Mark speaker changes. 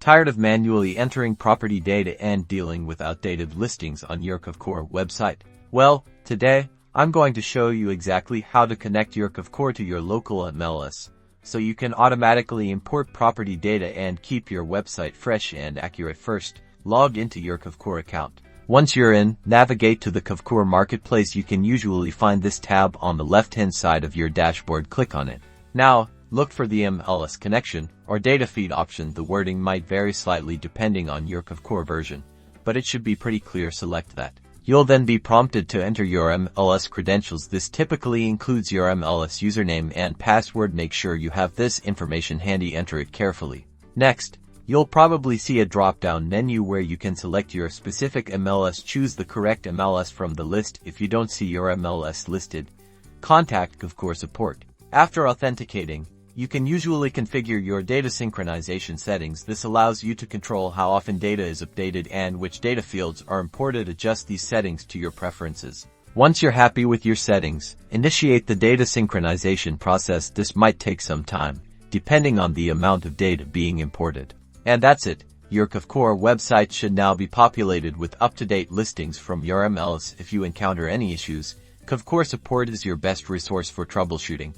Speaker 1: Tired of manually entering property data and dealing with outdated listings on your Kvcore website? Well, today, I'm going to show you exactly how to connect your Kvcore to your local MLS, so you can automatically import property data and keep your website fresh and accurate. First, log into your Kvcore account. Once you're in, navigate to the Kvcore Marketplace. You can usually find this tab on the left-hand side of your dashboard. Click on it. Now, look for the MLS connection or data feed option. The wording might vary slightly depending on your Kvcore version, but it should be pretty clear. Select that. You'll then be prompted to enter your MLS credentials. This typically includes your MLS username and password. Make sure you have this information handy. Enter it carefully. Next, you'll probably see a drop-down menu where you can select your specific MLS. Choose the correct MLS from the list. If you don't see your MLS listed, contact Kvcore support. After authenticating, you can usually configure your data synchronization settings. This allows you to control how often data is updated and which data fields are imported. Adjust these settings to your preferences. Once you're happy with your settings, initiate the data synchronization process. This might take some time, depending on the amount of data being imported. And that's it. Your Kvcore website should now be populated with up-to-date listings from your MLS. If you encounter any issues, Kvcore support is your best resource for troubleshooting.